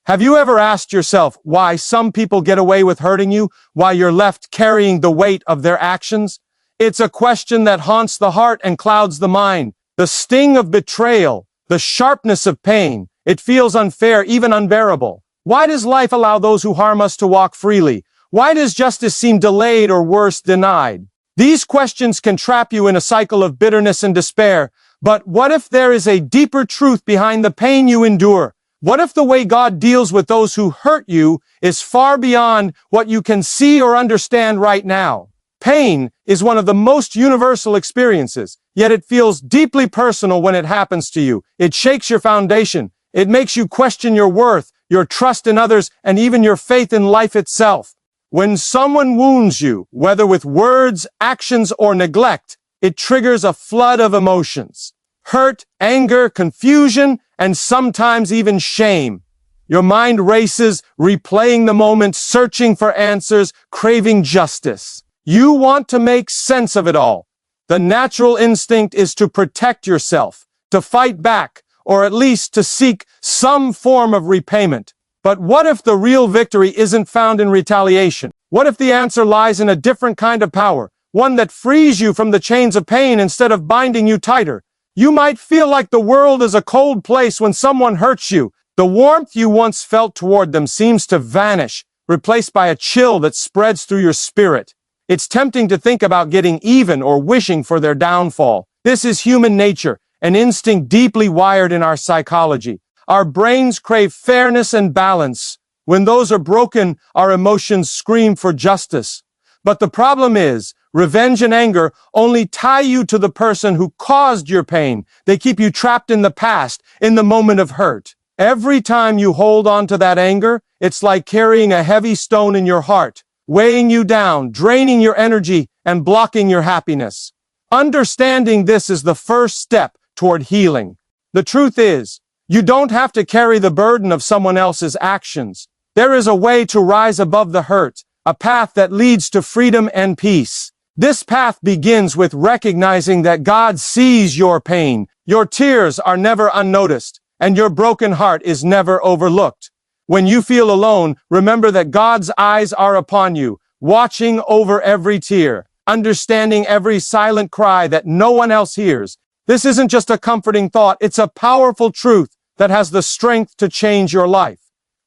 Have you ever asked yourself why some people get away with hurting you while you're left carrying the weight of their actions? It's a question that haunts the heart and clouds the mind. The sting of betrayal, the sharpness of pain, it feels unfair, even unbearable. Why does life allow those who harm us to walk freely? Why does justice seem delayed or worse, denied? These questions can trap you in a cycle of bitterness and despair. But what if there is a deeper truth behind the pain you endure? What if the way God deals with those who hurt you is far beyond what you can see or understand right now? Pain is one of the most universal experiences, yet it feels deeply personal when it happens to you. It shakes your foundation. It makes you question your worth, your trust in others, and even your faith in life itself. When someone wounds you, whether with words, actions, or neglect, it triggers a flood of emotions. Hurt, anger, confusion, and sometimes even shame. Your mind races, replaying the moment, searching for answers, craving justice. You want to make sense of it all. The natural instinct is to protect yourself, to fight back, or at least to seek some form of repayment. But what if the real victory isn't found in retaliation? What if the answer lies in a different kind of power, one that frees you from the chains of pain instead of binding you tighter? You might feel like the world is a cold place when someone hurts you. The warmth you once felt toward them seems to vanish, replaced by a chill that spreads through your spirit. It's tempting to think about getting even or wishing for their downfall. This is human nature, an instinct deeply wired in our psychology. Our brains crave fairness and balance. When those are broken, our emotions scream for justice. But the problem is, revenge and anger only tie you to the person who caused your pain. They keep you trapped in the past, in the moment of hurt. Every time you hold on to that anger, it's like carrying a heavy stone in your heart, weighing you down, draining your energy, and blocking your happiness. Understanding this is the first step toward healing. The truth is, you don't have to carry the burden of someone else's actions. There is a way to rise above the hurt, a path that leads to freedom and peace. This path begins with recognizing that God sees your pain. Your tears are never unnoticed, and your broken heart is never overlooked. When you feel alone, remember that God's eyes are upon you, watching over every tear, understanding every silent cry that no one else hears. This isn't just a comforting thought, it's a powerful truth that has the strength to change your life.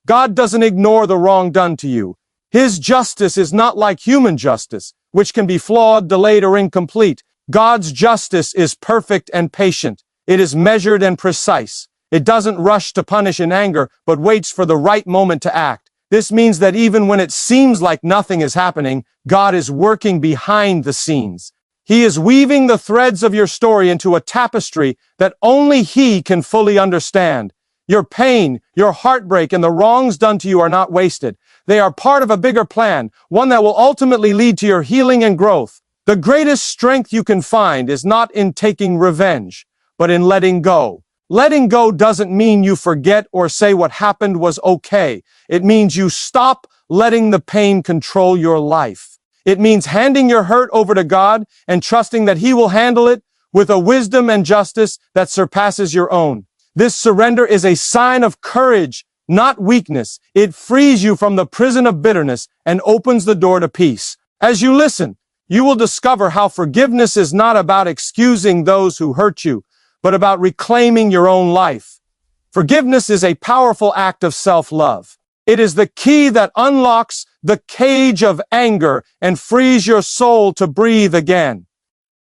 God doesn't ignore the wrong done to you. His justice is not like human justice, which can be flawed, delayed, or incomplete. God's justice is perfect and patient. It is measured and precise. It doesn't rush to punish in anger, but waits for the right moment to act. This means that even when it seems like nothing is happening, God is working behind the scenes. He is weaving the threads of your story into a tapestry that only He can fully understand. Your pain, your heartbreak, and the wrongs done to you are not wasted. They are part of a bigger plan, one that will ultimately lead to your healing and growth. The greatest strength you can find is not in taking revenge, but in letting go. Letting go doesn't mean you forget or say what happened was okay. It means you stop letting the pain control your life. It means handing your hurt over to God and trusting that He will handle it with a wisdom and justice that surpasses your own. This surrender is a sign of courage, not weakness. It frees you from the prison of bitterness and opens the door to peace. As you listen, you will discover how forgiveness is not about excusing those who hurt you, but about reclaiming your own life. Forgiveness is a powerful act of self-love. It is the key that unlocks the cage of anger and frees your soul to breathe again.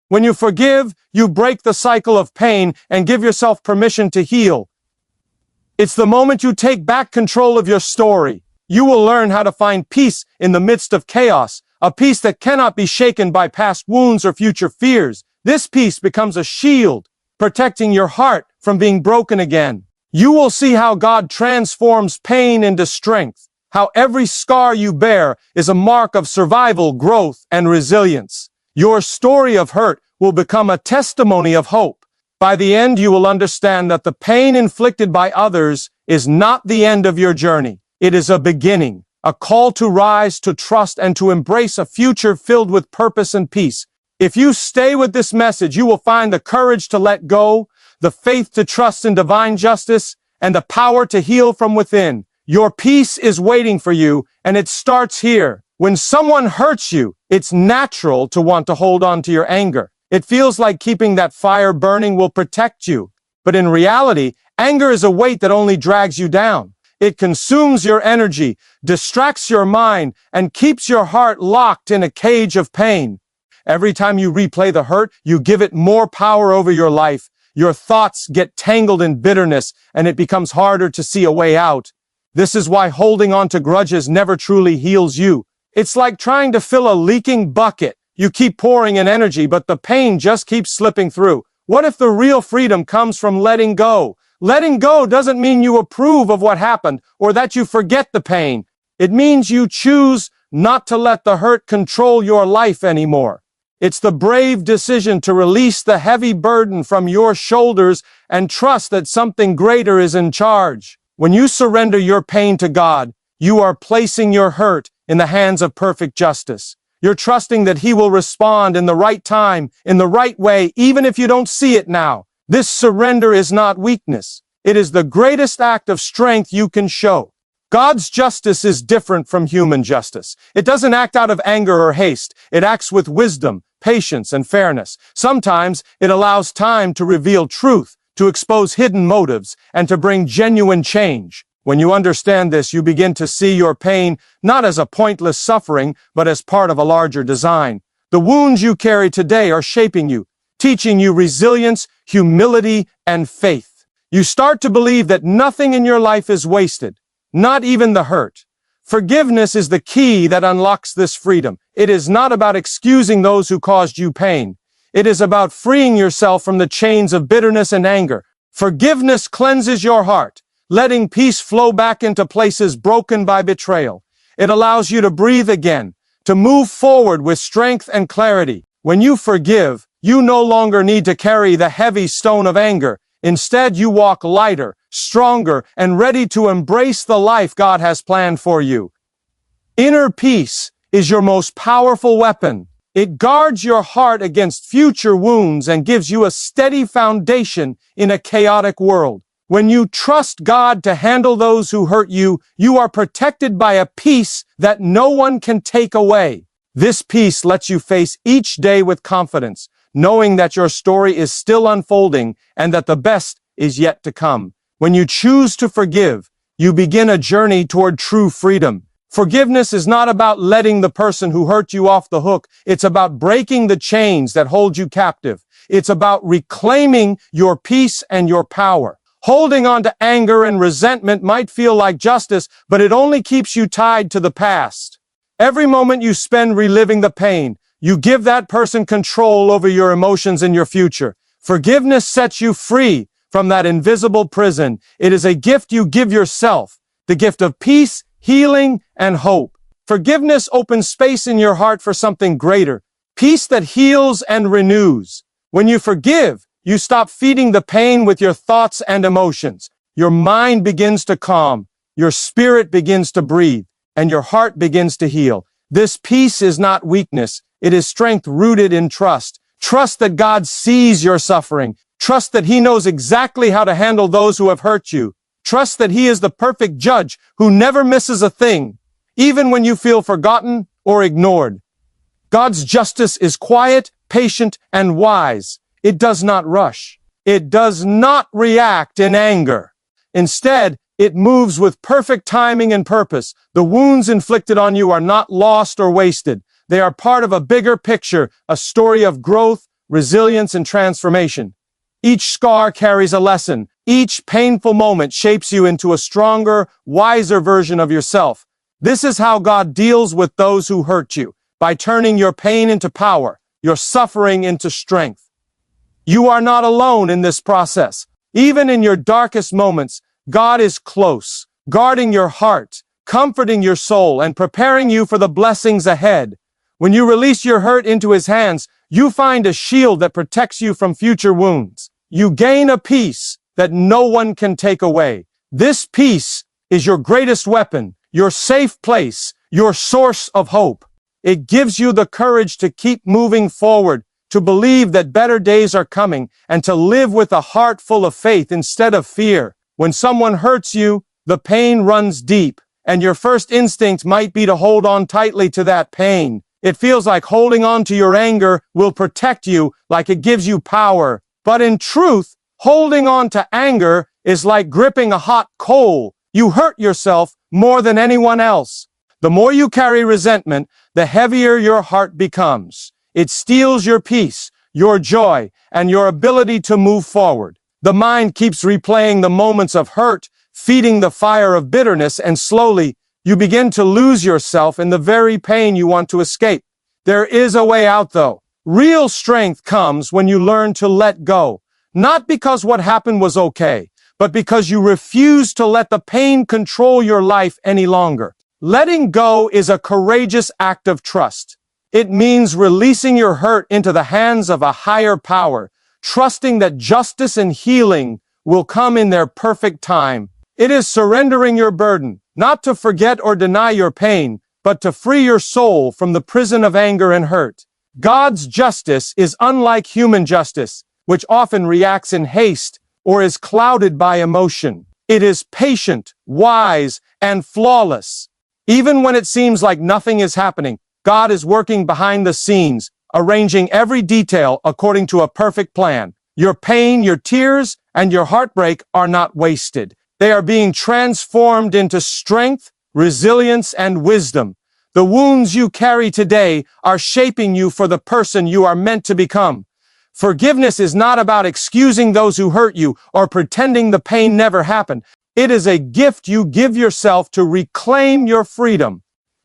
When you forgive, you break the cycle of pain and give yourself permission to heal. It's the moment you take back control of your story. You will learn how to find peace in the midst of chaos, a peace that cannot be shaken by past wounds or future fears. This peace becomes a shield, protecting your heart from being broken again. You will see how God transforms pain into strength, how every scar you bear is a mark of survival, growth, and resilience. Your story of hurt will become a testimony of hope. By the end, you will understand that the pain inflicted by others is not the end of your journey. It is a beginning, a call to rise, to trust, and to embrace a future filled with purpose and peace. If you stay with this message, you will find the courage to let go, the faith to trust in divine justice, and the power to heal from within. Your peace is waiting for you, and it starts here. When someone hurts you, it's natural to want to hold on to your anger. It feels like keeping that fire burning will protect you. But in reality, anger is a weight that only drags you down. It consumes your energy, distracts your mind, and keeps your heart locked in a cage of pain. Every time you replay the hurt, you give it more power over your life. Your thoughts get tangled in bitterness, and it becomes harder to see a way out. This is why holding on to grudges never truly heals you. It's like trying to fill a leaking bucket. You keep pouring in energy, but the pain just keeps slipping through. What if the real freedom comes from letting go? Letting go doesn't mean you approve of what happened or that you forget the pain. It means you choose not to let the hurt control your life anymore. It's the brave decision to release the heavy burden from your shoulders and trust that something greater is in charge. When you surrender your pain to God, you are placing your hurt in the hands of perfect justice. You're trusting that He will respond in the right time, in the right way, even if you don't see it now. This surrender is not weakness. It is the greatest act of strength you can show. God's justice is different from human justice. It doesn't act out of anger or haste. It acts with wisdom, patience, and fairness. Sometimes it allows time to reveal truth, to expose hidden motives, and to bring genuine change. When you understand this, you begin to see your pain not as a pointless suffering, but as part of a larger design. The wounds you carry today are shaping you, teaching you resilience, humility, and faith. You start to believe that nothing in your life is wasted, not even the hurt. Forgiveness is the key that unlocks this freedom. It is not about excusing those who caused you pain. It is about freeing yourself from the chains of bitterness and anger. Forgiveness cleanses your heart, letting peace flow back into places broken by betrayal. It allows you to breathe again, to move forward with strength and clarity. When you forgive, you no longer need to carry the heavy stone of anger. Instead, you walk lighter, stronger, and ready to embrace the life God has planned for you. Inner peace is your most powerful weapon. It guards your heart against future wounds and gives you a steady foundation in a chaotic world. When you trust God to handle those who hurt you, you are protected by a peace that no one can take away. This peace lets you face each day with confidence, knowing that your story is still unfolding and that the best is yet to come. When you choose to forgive, you begin a journey toward true freedom. Forgiveness is not about letting the person who hurt you off the hook. It's about breaking the chains that hold you captive. It's about reclaiming your peace and your power. Holding on to anger and resentment might feel like justice, but it only keeps you tied to the past. Every moment you spend reliving the pain, you give that person control over your emotions and your future. Forgiveness sets you free from that invisible prison. It is a gift you give yourself, the gift of peace, healing, and hope. Forgiveness opens space in your heart for something greater, peace that heals and renews. When you forgive, you stop feeding the pain with your thoughts and emotions. Your mind begins to calm, your spirit begins to breathe, and your heart begins to heal. This peace is not weakness. It is strength rooted in trust. Trust that God sees your suffering. Trust that He knows exactly how to handle those who have hurt you. Trust that He is the perfect judge who never misses a thing, even when you feel forgotten or ignored. God's justice is quiet, patient, and wise. It does not rush. It does not react in anger. Instead, it moves with perfect timing and purpose. The wounds inflicted on you are not lost or wasted. They are part of a bigger picture, a story of growth, resilience, and transformation. Each scar carries a lesson. Each painful moment shapes you into a stronger, wiser version of yourself. This is how God deals with those who hurt you, by turning your pain into power, your suffering into strength. You are not alone in this process. Even in your darkest moments, God is close, guarding your heart, comforting your soul, and preparing you for the blessings ahead. When you release your hurt into His hands, you find a shield that protects you from future wounds. You gain a peace that no one can take away. This peace is your greatest weapon, your safe place, your source of hope. It gives you the courage to keep moving forward, to believe that better days are coming, and to live with a heart full of faith instead of fear. When someone hurts you, the pain runs deep, and your first instinct might be to hold on tightly to that pain. It feels like holding on to your anger will protect you, like it gives you power. But in truth, holding on to anger is like gripping a hot coal. You hurt yourself more than anyone else. The more you carry resentment, the heavier your heart becomes. It steals your peace, your joy, and your ability to move forward. The mind keeps replaying the moments of hurt, feeding the fire of bitterness, and slowly, you begin to lose yourself in the very pain you want to escape. There is a way out, though. Real strength comes when you learn to let go. Not because what happened was okay, but because you refuse to let the pain control your life any longer. Letting go is a courageous act of trust. It means releasing your hurt into the hands of a higher power, trusting that justice and healing will come in their perfect time. It is surrendering your burden, not to forget or deny your pain, but to free your soul from the prison of anger and hurt. God's justice is unlike human justice, which often reacts in haste or is clouded by emotion. It is patient, wise, and flawless. Even when it seems like nothing is happening, God is working behind the scenes, arranging every detail according to a perfect plan. Your pain, your tears, and your heartbreak are not wasted. They are being transformed into strength, resilience, and wisdom. The wounds you carry today are shaping you for the person you are meant to become. Forgiveness is not about excusing those who hurt you or pretending the pain never happened. It is a gift you give yourself to reclaim your freedom.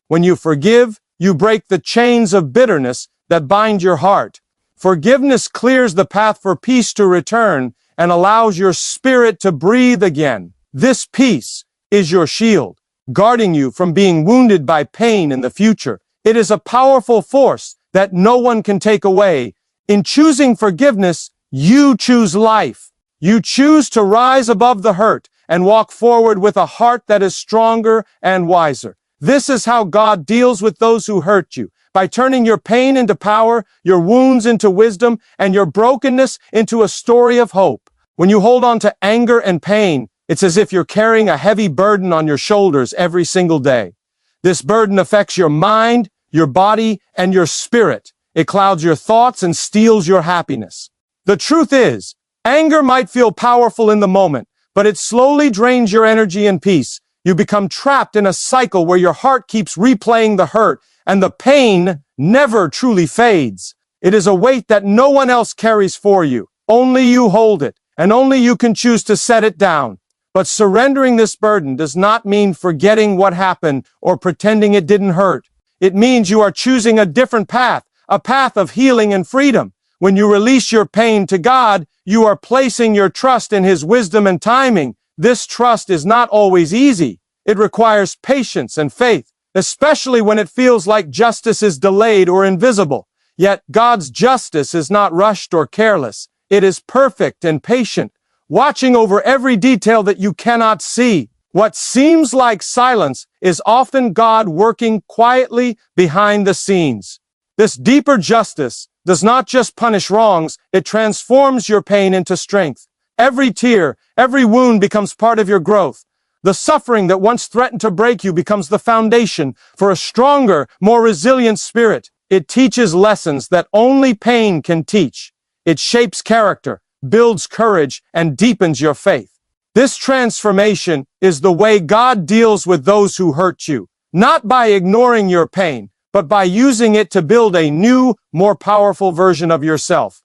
When you forgive, you break the chains of bitterness that bind your heart. Forgiveness clears the path for peace to return and allows your spirit to breathe again. This peace is your shield, guarding you from being wounded by pain in the future. It is a powerful force that no one can take away. In choosing forgiveness, you choose life. You choose to rise above the hurt and walk forward with a heart that is stronger and wiser. This is how God deals with those who hurt you, by turning your pain into power, your wounds into wisdom, and your brokenness into a story of hope. When you hold on to anger and pain, it's as if you're carrying a heavy burden on your shoulders every single day. This burden affects your mind, your body, and your spirit. It clouds your thoughts and steals your happiness. The truth is, anger might feel powerful in the moment, but it slowly drains your energy and peace. You become trapped in a cycle where your heart keeps replaying the hurt, and the pain never truly fades. It is a weight that no one else carries for you. Only you hold it, and only you can choose to set it down. But surrendering this burden does not mean forgetting what happened or pretending it didn't hurt. It means you are choosing a different path, a path of healing and freedom. When you release your pain to God, you are placing your trust in His wisdom and timing. This trust is not always easy. It requires patience and faith, especially when it feels like justice is delayed or invisible. Yet God's justice is not rushed or careless. It is perfect and patient, watching over every detail that you cannot see. What seems like silence is often God working quietly behind the scenes. This deeper justice does not just punish wrongs, it transforms your pain into strength. Every tear, every wound becomes part of your growth. The suffering that once threatened to break you becomes the foundation for a stronger, more resilient spirit. It teaches lessons that only pain can teach. It shapes character, builds courage, and deepens your faith. This transformation is the way God deals with those who hurt you, not by ignoring your pain, but by using it to build a new, more powerful version of yourself.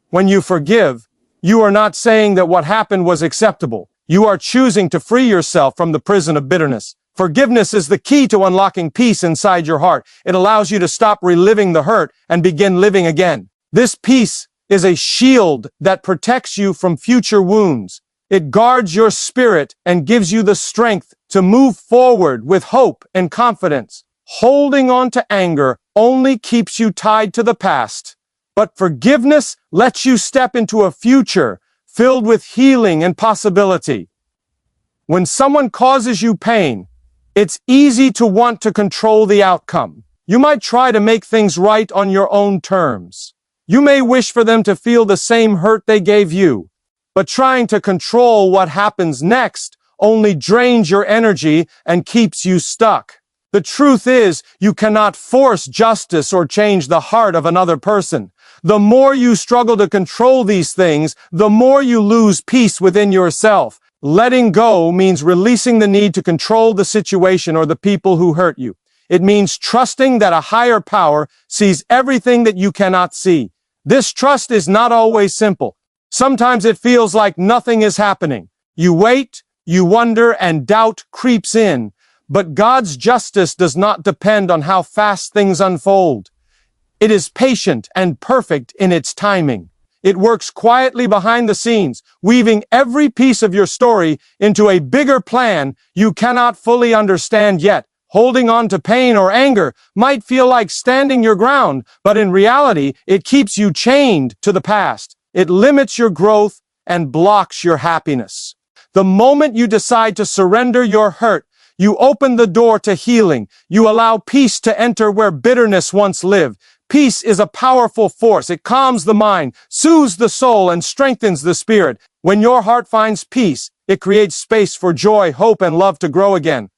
When you forgive, you are not saying that what happened was acceptable. You are choosing to free yourself from the prison of bitterness. Forgiveness is the key to unlocking peace inside your heart. It allows you to stop reliving the hurt and begin living again. This peace is a shield that protects you from future wounds. It guards your spirit and gives you the strength to move forward with hope and confidence. Holding on to anger only keeps you tied to the past, but forgiveness lets you step into a future filled with healing and possibility. When someone causes you pain, it's easy to want to control the outcome. You might try to make things right on your own terms. You may wish for them to feel the same hurt they gave you, but trying to control what happens next only drains your energy and keeps you stuck. The truth is, you cannot force justice or change the heart of another person. The more you struggle to control these things, the more you lose peace within yourself. Letting go means releasing the need to control the situation or the people who hurt you. It means trusting that a higher power sees everything that you cannot see. This trust is not always simple. Sometimes it feels like nothing is happening. You wait, you wonder, and doubt creeps in. But God's justice does not depend on how fast things unfold. It is patient and perfect in its timing. It works quietly behind the scenes, weaving every piece of your story into a bigger plan you cannot fully understand yet. Holding on to pain or anger might feel like standing your ground, but in reality, it keeps you chained to the past. It limits your growth and blocks your happiness. The moment you decide to surrender your hurt, you open the door to healing. You allow peace to enter where bitterness once lived. Peace is a powerful force. It calms the mind, soothes the soul, and strengthens the spirit. When your heart finds peace, it creates space for joy, hope, and love to grow again.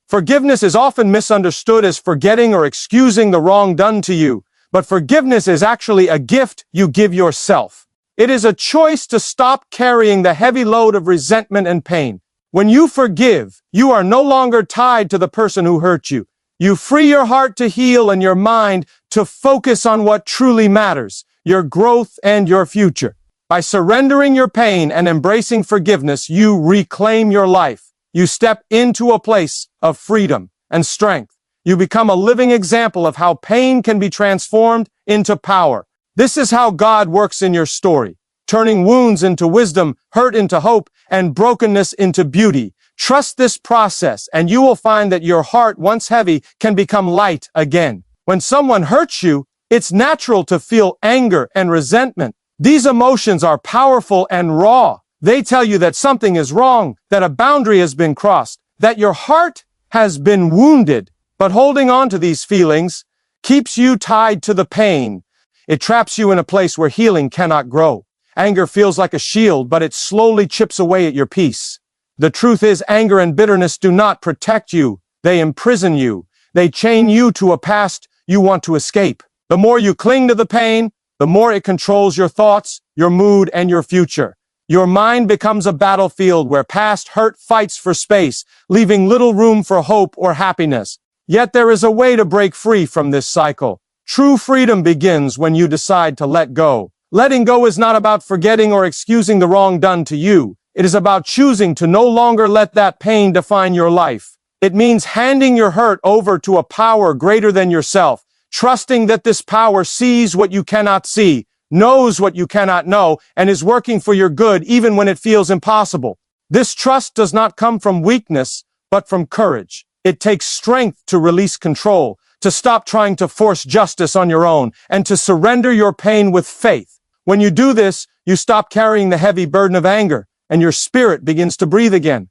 Forgiveness is often misunderstood as forgetting or excusing the wrong done to you, but forgiveness is actually a gift you give yourself. It is a choice to stop carrying the heavy load of resentment and pain. When you forgive, you are no longer tied to the person who hurt you. You free your heart to heal and your mind to focus on what truly matters, your growth and your future. By surrendering your pain and embracing forgiveness, you reclaim your life. You step into a place of freedom and strength. You become a living example of how pain can be transformed into power. This is how God works in your story, turning wounds into wisdom, hurt into hope, and brokenness into beauty. Trust this process, and you will find that your heart, once heavy, can become light again. When someone hurts you, it's natural to feel anger and resentment. These emotions are powerful and raw. They tell you that something is wrong, that a boundary has been crossed, that your heart has been wounded. But holding on to these feelings keeps you tied to the pain. It traps you in a place where healing cannot grow. Anger feels like a shield, but it slowly chips away at your peace. The truth is, anger and bitterness do not protect you. They imprison you. They chain you to a past you want to escape. The more you cling to the pain, the more it controls your thoughts, your mood, and your future. Your mind becomes a battlefield where past hurt fights for space, leaving little room for hope or happiness. Yet there is a way to break free from this cycle. True freedom begins when you decide to let go. Letting go is not about forgetting or excusing the wrong done to you. It is about choosing to no longer let that pain define your life. It means handing your hurt over to a power greater than yourself, trusting that this power sees what you cannot see, knows what you cannot know, and is working for your good even when it feels impossible. This trust does not come from weakness, but from courage. It takes strength to release control, to stop trying to force justice on your own, and to surrender your pain with faith. When you do this, you stop carrying the heavy burden of anger, and your spirit begins to breathe again.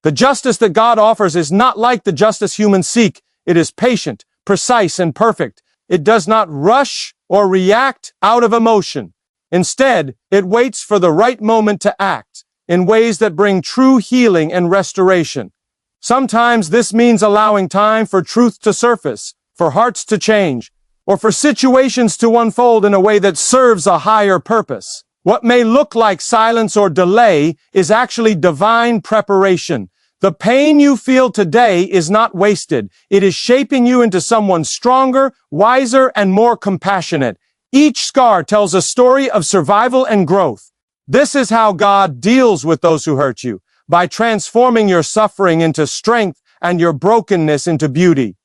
The justice that God offers is not like the justice humans seek. It is patient, precise, and perfect. It does not rush or react out of emotion. Instead, it waits for the right moment to act in ways that bring true healing and restoration. Sometimes this means allowing time for truth to surface, for hearts to change, or for situations to unfold in a way that serves a higher purpose. What may look like silence or delay is actually divine preparation. The pain you feel today is not wasted. It is shaping you into someone stronger, wiser, and more compassionate. Each scar tells a story of survival and growth. This is how God deals with those who hurt you, by transforming your suffering into strength and your brokenness into beauty.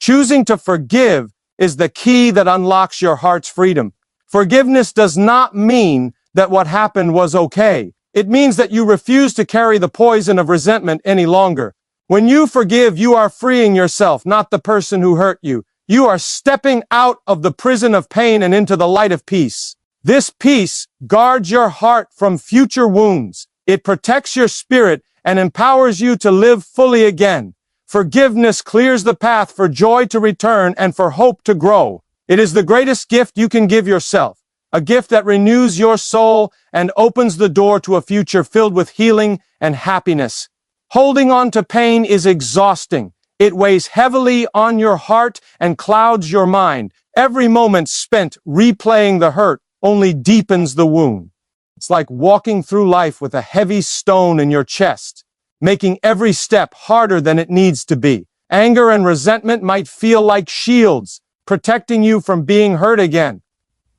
Choosing to forgive is the key that unlocks your heart's freedom. Forgiveness does not mean that what happened was okay. It means that you refuse to carry the poison of resentment any longer. When you forgive, you are freeing yourself, not the person who hurt you. You are stepping out of the prison of pain and into the light of peace. This peace guards your heart from future wounds. It protects your spirit and empowers you to live fully again. Forgiveness clears the path for joy to return and for hope to grow. It is the greatest gift you can give yourself. A gift that renews your soul and opens the door to a future filled with healing and happiness. Holding on to pain is exhausting. It weighs heavily on your heart and clouds your mind. Every moment spent replaying the hurt only deepens the wound. It's like walking through life with a heavy stone in your chest, making every step harder than it needs to be. Anger and resentment might feel like shields, protecting you from being hurt again.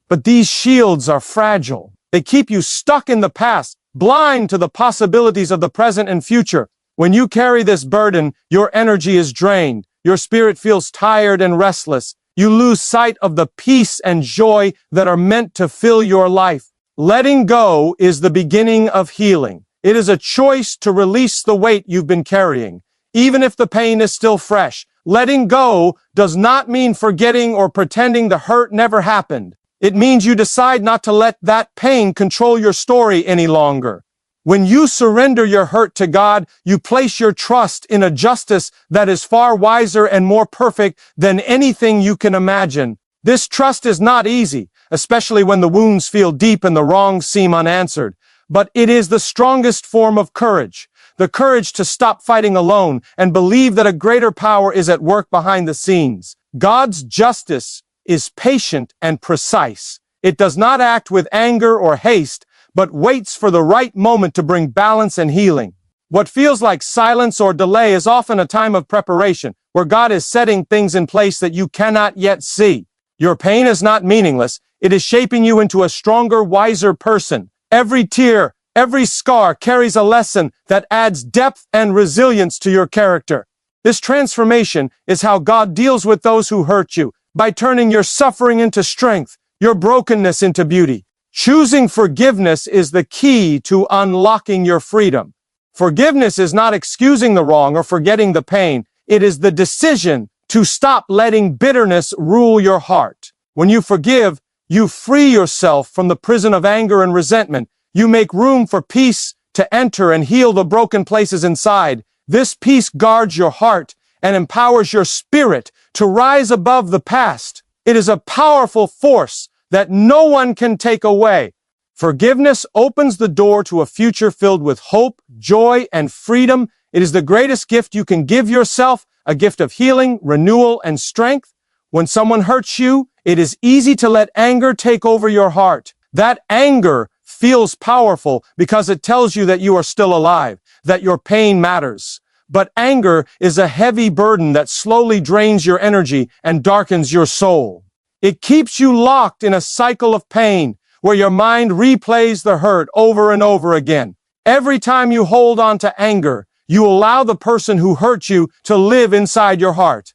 But these shields are fragile. They keep you stuck in the past, blind to the possibilities of the present and future. When you carry this burden, your energy is drained. Your spirit feels tired and restless. You lose sight of the peace and joy that are meant to fill your life. Letting go is the beginning of healing. It is a choice to release the weight you've been carrying, even if the pain is still fresh. Letting go does not mean forgetting or pretending the hurt never happened. It means you decide not to let that pain control your story any longer. When you surrender your hurt to God, you place your trust in a justice that is far wiser and more perfect than anything you can imagine. This trust is not easy, especially when the wounds feel deep and the wrongs seem unanswered. But it is the strongest form of courage. The courage to stop fighting alone and believe that a greater power is at work behind the scenes. God's justice is patient and precise. It does not act with anger or haste, but waits for the right moment to bring balance and healing. What feels like silence or delay is often a time of preparation, where God is setting things in place that you cannot yet see. Your pain is not meaningless. It is shaping you into a stronger, wiser person. Every tear, every scar carries a lesson that adds depth and resilience to your character. This transformation is how God deals with those who hurt you, by turning your suffering into strength, your brokenness into beauty. Choosing forgiveness is the key to unlocking your freedom. Forgiveness is not excusing the wrong or forgetting the pain. It is the decision to stop letting bitterness rule your heart. When you forgive, you free yourself from the prison of anger and resentment. You make room for peace to enter and heal the broken places inside. This peace guards your heart and empowers your spirit to rise above the past. It is a powerful force that no one can take away. Forgiveness opens the door to a future filled with hope, joy, and freedom. It is the greatest gift you can give yourself, a gift of healing, renewal, and strength. When someone hurts you, it is easy to let anger take over your heart. That anger feels powerful because it tells you that you are still alive, that your pain matters. But anger is a heavy burden that slowly drains your energy and darkens your soul. It keeps you locked in a cycle of pain where your mind replays the hurt over and over again. Every time you hold on to anger, you allow the person who hurt you to live inside your heart.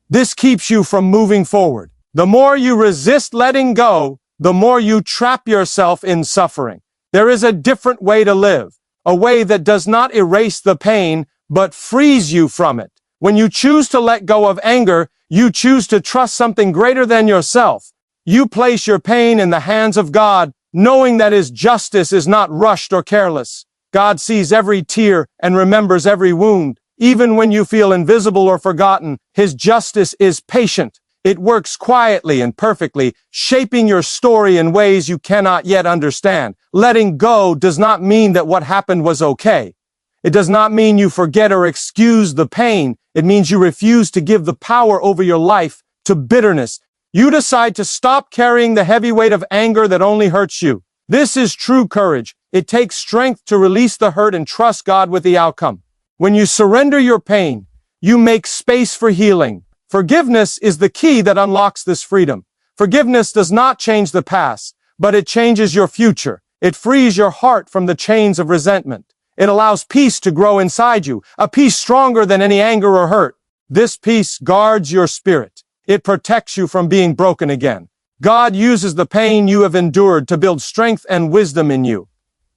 This keeps you from moving forward. The more you resist letting go, the more you trap yourself in suffering. There is a different way to live, a way that does not erase the pain, but frees you from it. When you choose to let go of anger, you choose to trust something greater than yourself. You place your pain in the hands of God, knowing that His justice is not rushed or careless. God sees every tear and remembers every wound. Even when you feel invisible or forgotten, His justice is patient. It works quietly and perfectly, shaping your story in ways you cannot yet understand. Letting go does not mean that what happened was okay. It does not mean you forget or excuse the pain. It means you refuse to give the power over your life to bitterness. You decide to stop carrying the heavy weight of anger that only hurts you. This is true courage. It takes strength to release the hurt and trust God with the outcome. When you surrender your pain, you make space for healing. Forgiveness is the key that unlocks this freedom. Forgiveness does not change the past, but it changes your future. It frees your heart from the chains of resentment. It allows peace to grow inside you, a peace stronger than any anger or hurt. This peace guards your spirit. It protects you from being broken again. God uses the pain you have endured to build strength and wisdom in you.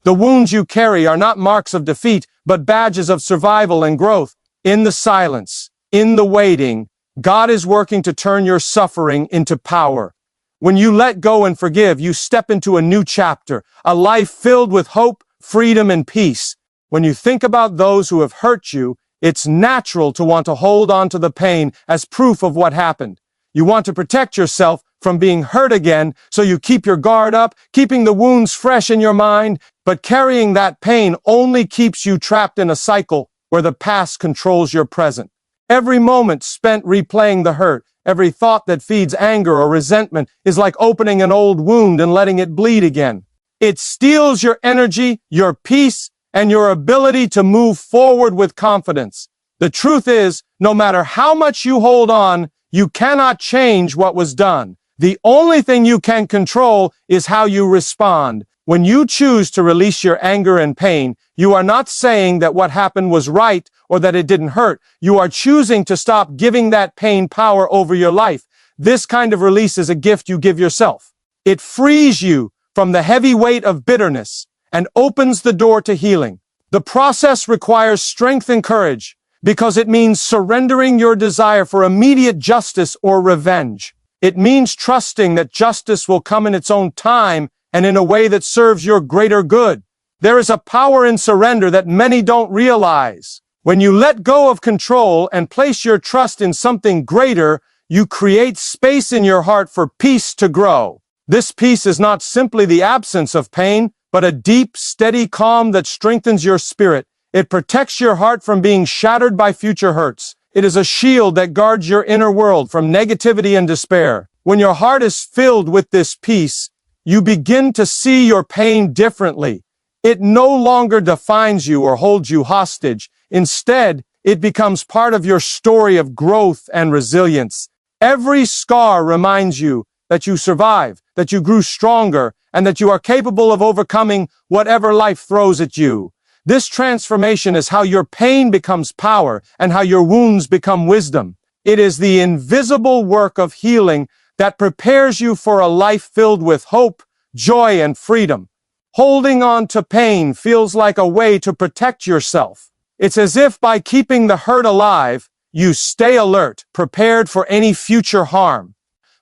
The wounds you carry are not marks of defeat, but badges of survival and growth. In the silence, in the waiting, God is working to turn your suffering into power. When you let go and forgive, you step into a new chapter, a life filled with hope, freedom, and peace. When you think about those who have hurt you, it's natural to want to hold on to the pain as proof of what happened. You want to protect yourself from being hurt again, so you keep your guard up, keeping the wounds fresh in your mind, but carrying that pain only keeps you trapped in a cycle where the past controls your present. Every moment spent replaying the hurt, every thought that feeds anger or resentment is like opening an old wound and letting it bleed again. It steals your energy, your peace, and your ability to move forward with confidence. The truth is, no matter how much you hold on, you cannot change what was done. The only thing you can control is how you respond. When you choose to release your anger and pain, you are not saying that what happened was right or that it didn't hurt. You are choosing to stop giving that pain power over your life. This kind of release is a gift you give yourself. It frees you from the heavy weight of bitterness and opens the door to healing. The process requires strength and courage because it means surrendering your desire for immediate justice or revenge. It means trusting that justice will come in its own time and in a way that serves your greater good. There is a power in surrender that many don't realize. When you let go of control and place your trust in something greater, you create space in your heart for peace to grow. This peace is not simply the absence of pain, but a deep, steady calm that strengthens your spirit. It protects your heart from being shattered by future hurts. It is a shield that guards your inner world from negativity and despair. When your heart is filled with this peace, you begin to see your pain differently. It no longer defines you or holds you hostage. Instead, it becomes part of your story of growth and resilience. Every scar reminds you that you survived, that you grew stronger, and that you are capable of overcoming whatever life throws at you. This transformation is how your pain becomes power and how your wounds become wisdom. It is the invisible work of healing that prepares you for a life filled with hope, joy, and freedom. Holding on to pain feels like a way to protect yourself. It's as if by keeping the hurt alive, you stay alert, prepared for any future harm.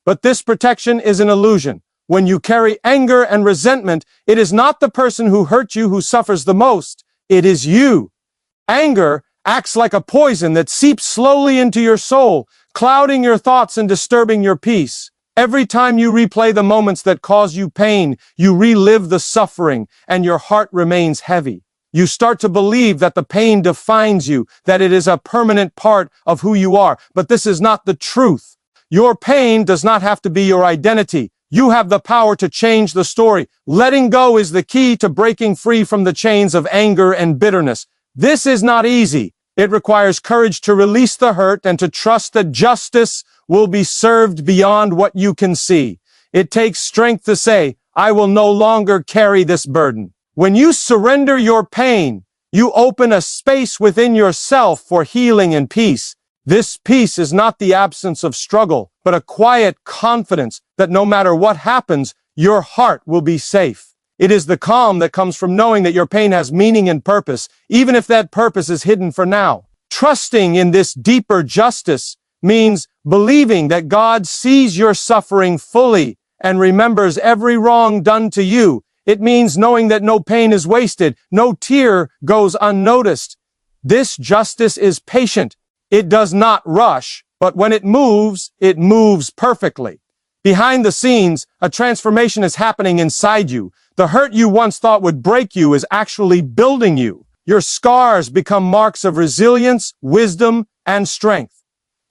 But this protection is an illusion. When you carry anger and resentment, it is not the person who hurt you who suffers the most. It is you. Anger acts like a poison that seeps slowly into your soul, clouding your thoughts and disturbing your peace. Every time you replay the moments that cause you pain, you relive the suffering, and your heart remains heavy. You start to believe that the pain defines you, that it is a permanent part of who you are. But this is not the truth. Your pain does not have to be your identity. You have the power to change the story. Letting go is the key to breaking free from the chains of anger and bitterness. This is not easy. It requires courage to release the hurt and to trust that justice will be served beyond what you can see. It takes strength to say, I will no longer carry this burden. When you surrender your pain, you open a space within yourself for healing and peace. This peace is not the absence of struggle, but a quiet confidence that no matter what happens, your heart will be safe. It is the calm that comes from knowing that your pain has meaning and purpose, even if that purpose is hidden for now. Trusting in this deeper justice means believing that God sees your suffering fully and remembers every wrong done to you. It means knowing that no pain is wasted, no tear goes unnoticed. This justice is patient. It does not rush, but when it moves perfectly. Behind the scenes, a transformation is happening inside you. The hurt you once thought would break you is actually building you. Your scars become marks of resilience, wisdom, and strength.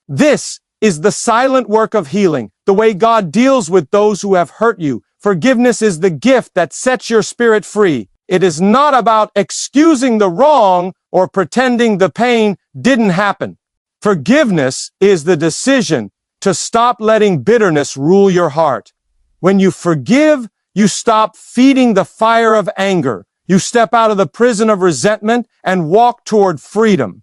This is the silent work of healing, the way God deals with those who have hurt you. Forgiveness is the gift that sets your spirit free. It is not about excusing the wrong or pretending the pain didn't happen. Forgiveness is the decision to stop letting bitterness rule your heart. When you forgive, you stop feeding the fire of anger. You step out of the prison of resentment and walk toward freedom.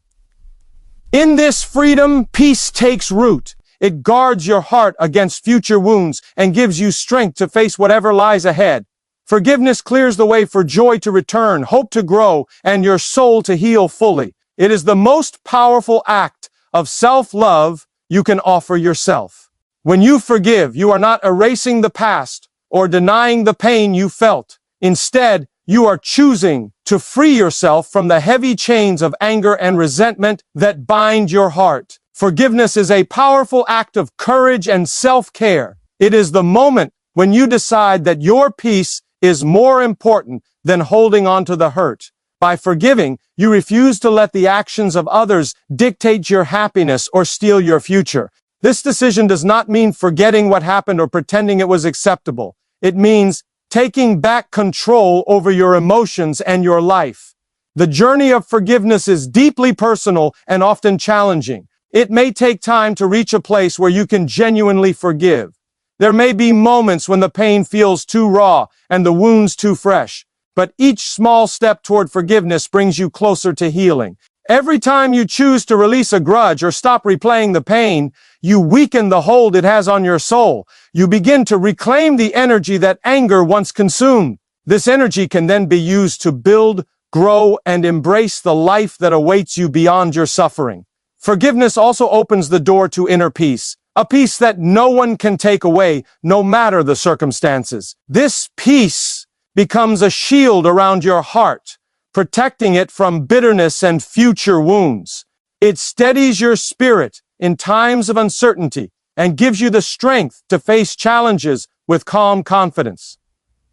In this freedom, peace takes root. It guards your heart against future wounds and gives you strength to face whatever lies ahead. Forgiveness clears the way for joy to return, hope to grow, and your soul to heal fully. It is the most powerful act of self-love you can offer yourself. When you forgive, you are not erasing the past or denying the pain you felt. Instead, you are choosing to free yourself from the heavy chains of anger and resentment that bind your heart. Forgiveness is a powerful act of courage and self-care. It is the moment when you decide that your peace is more important than holding on to the hurt. By forgiving, you refuse to let the actions of others dictate your happiness or steal your future. This decision does not mean forgetting what happened or pretending it was acceptable. It means taking back control over your emotions and your life. The journey of forgiveness is deeply personal and often challenging. It may take time to reach a place where you can genuinely forgive. There may be moments when the pain feels too raw and the wounds too fresh, but each small step toward forgiveness brings you closer to healing. Every time you choose to release a grudge or stop replaying the pain, you weaken the hold it has on your soul. You begin to reclaim the energy that anger once consumed. This energy can then be used to build, grow, and embrace the life that awaits you beyond your suffering. Forgiveness also opens the door to inner peace, a peace that no one can take away, no matter the circumstances. This peace becomes a shield around your heart, protecting it from bitterness and future wounds. It steadies your spirit in times of uncertainty and gives you the strength to face challenges with calm confidence.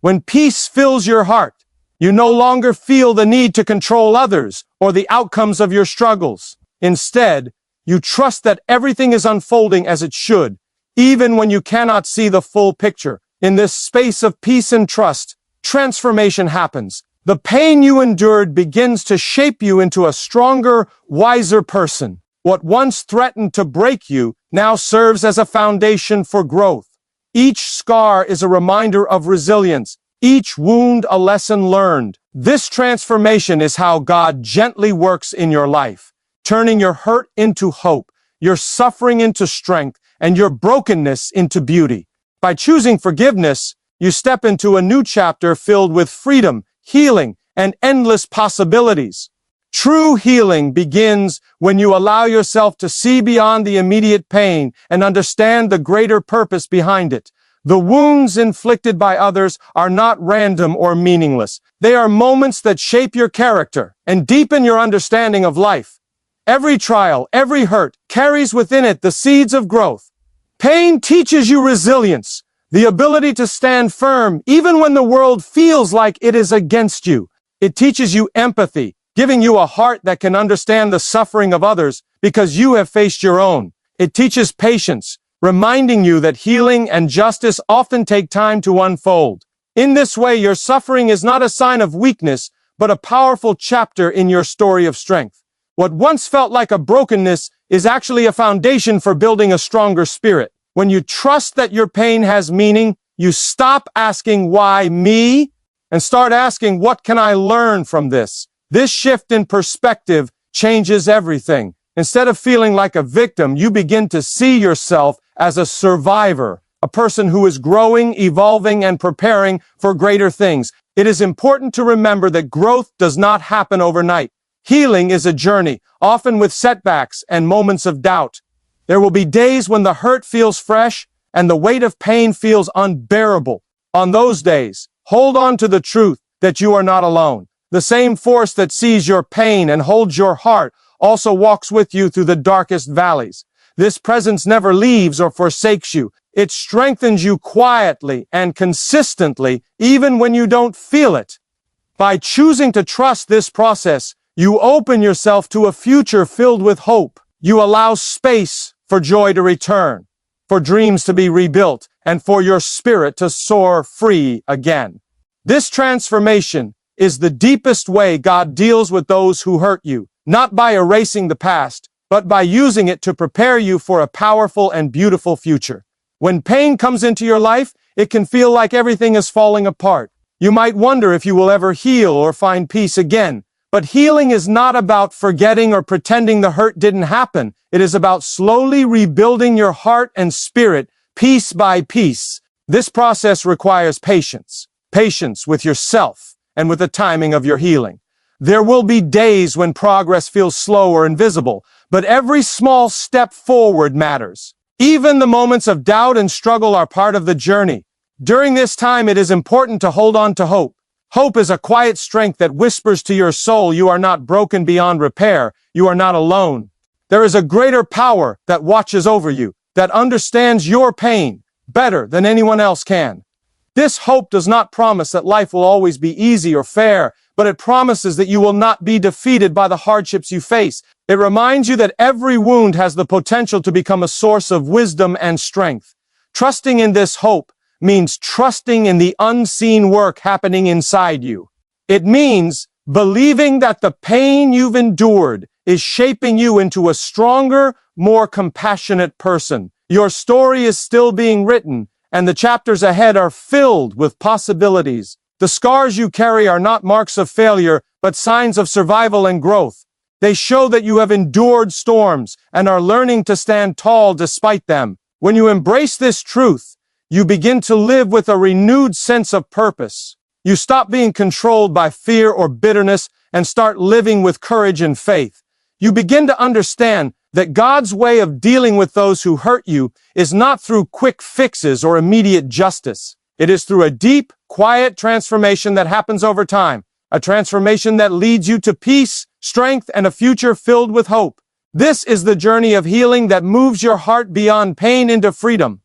When peace fills your heart, you no longer feel the need to control others or the outcomes of your struggles. Instead, you trust that everything is unfolding as it should, even when you cannot see the full picture. In this space of peace and trust, transformation happens. The pain you endured begins to shape you into a stronger, wiser person. What once threatened to break you now serves as a foundation for growth. Each scar is a reminder of resilience, each wound a lesson learned. This transformation is how God gently works in your life, turning your hurt into hope, your suffering into strength, and your brokenness into beauty. By choosing forgiveness, you step into a new chapter filled with freedom, healing, and endless possibilities. True healing begins when you allow yourself to see beyond the immediate pain and understand the greater purpose behind it. The wounds inflicted by others are not random or meaningless. They are moments that shape your character and deepen your understanding of life. Every trial, every hurt carries within it the seeds of growth. Pain teaches you resilience, the ability to stand firm even when the world feels like it is against you. It teaches you empathy, giving you a heart that can understand the suffering of others because you have faced your own. It teaches patience, reminding you that healing and justice often take time to unfold. In this way, your suffering is not a sign of weakness, but a powerful chapter in your story of strength. What once felt like a brokenness is actually a foundation for building a stronger spirit. When you trust that your pain has meaning, you stop asking why me and start asking what can I learn from this. This shift in perspective changes everything. Instead of feeling like a victim, you begin to see yourself as a survivor, a person who is growing, evolving, and preparing for greater things. It is important to remember that growth does not happen overnight. Healing is a journey, often with setbacks and moments of doubt. There will be days when the hurt feels fresh and the weight of pain feels unbearable. On those days, hold on to the truth that you are not alone. The same force that sees your pain and holds your heart also walks with you through the darkest valleys. This presence never leaves or forsakes you. It strengthens you quietly and consistently, even when you don't feel it. By choosing to trust this process, you open yourself to a future filled with hope. You allow space for joy to return, for dreams to be rebuilt, and for your spirit to soar free again. This transformation is the deepest way God deals with those who hurt you, not by erasing the past, but by using it to prepare you for a powerful and beautiful future. When pain comes into your life, it can feel like everything is falling apart. You might wonder if you will ever heal or find peace again. But healing is not about forgetting or pretending the hurt didn't happen. It is about slowly rebuilding your heart and spirit piece by piece. This process requires patience. Patience with yourself and with the timing of your healing. There will be days when progress feels slow or invisible, but every small step forward matters. Even the moments of doubt and struggle are part of the journey. During this time, it is important to hold on to hope. Hope is a quiet strength that whispers to your soul, you are not broken beyond repair, you are not alone. There is a greater power that watches over you, that understands your pain better than anyone else can. This hope does not promise that life will always be easy or fair, but it promises that you will not be defeated by the hardships you face. It reminds you that every wound has the potential to become a source of wisdom and strength. Trusting in this hope means trusting in the unseen work happening inside you. It means believing that the pain you've endured is shaping you into a stronger, more compassionate person. Your story is still being written, and the chapters ahead are filled with possibilities. The scars you carry are not marks of failure, but signs of survival and growth. They show that you have endured storms and are learning to stand tall despite them. When you embrace this truth, you begin to live with a renewed sense of purpose. You stop being controlled by fear or bitterness and start living with courage and faith. You begin to understand that God's way of dealing with those who hurt you is not through quick fixes or immediate justice. It is through a deep, quiet transformation that happens over time, a transformation that leads you to peace, strength, and a future filled with hope. This is the journey of healing that moves your heart beyond pain into freedom.